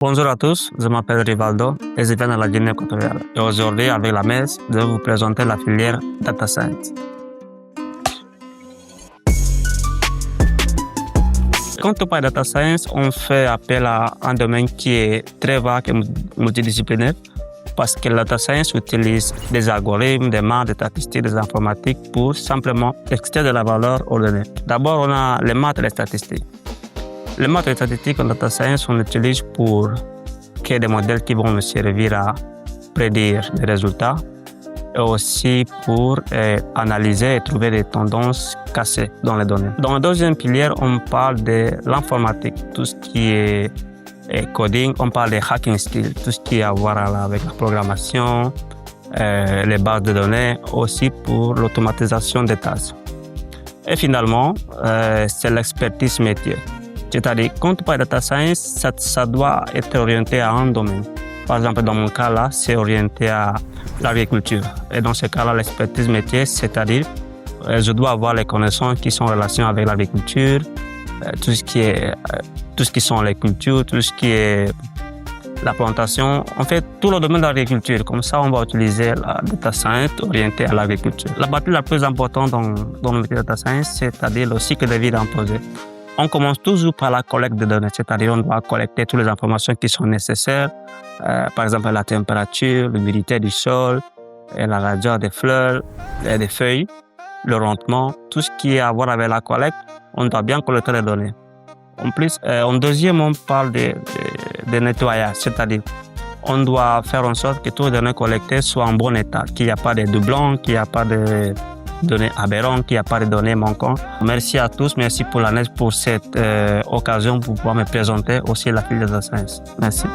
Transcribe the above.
Bonjour à tous, je m'appelle Rivaldo et je viens de la Guinée équatoriale. Et aujourd'hui, avec la MES, je vais vous présenter la filière Data Science. Quand on parle de Data Science, on fait appel à un domaine qui est très vague et multidisciplinaire parce que la Data Science utilise des algorithmes, des maths, des statistiques, des informatiques pour simplement extraire de la valeur aux données. D'abord, on a les maths et les statistiques. Les maths et les statistiques en Data Science, on utilise pour créer des modèles qui vont nous servir à prédire des résultats et aussi pour analyser et trouver des tendances cassées dans les données. Dans la deuxième pilière, on parle de l'informatique, tout ce qui est coding, on parle de hacking skills, tout ce qui a à voir avec la programmation, les bases de données, aussi pour l'automatisation des tâches. Et finalement, c'est l'expertise métier. C'est-à-dire, quand on parle de data science, ça doit être orienté à un domaine. Par exemple, dans mon cas là, c'est orienté à l'agriculture. Et dans ce cas-là, l'expertise métier, c'est-à-dire, je dois avoir les connaissances qui sont en relation avec l'agriculture, tout ce qui sont les cultures, tout ce qui est la plantation, en fait, tout le domaine de l'agriculture. Comme ça, on va utiliser la data science orientée à l'agriculture. La partie la plus importante dans le métier de data science, c'est-à-dire le cycle de vie d'un projet. On commence toujours par la collecte de données, c'est-à-dire on doit collecter toutes les informations qui sont nécessaires, par exemple la température, l'humidité du sol, la largeur des fleurs et des feuilles, le rendement, tout ce qui a à voir avec la collecte, on doit bien collecter les données. En plus, en deuxième, on parle de nettoyage, c'est-à-dire on doit faire en sorte que toutes les données collectées soient en bon état, qu'il n'y a pas de doublons, qu'il n'y a pas de données aberrantes, qu'il n'y a pas de données manquantes. Merci à tous, merci pour cette occasion pour pouvoir me présenter aussi la filière de Data Science. Merci.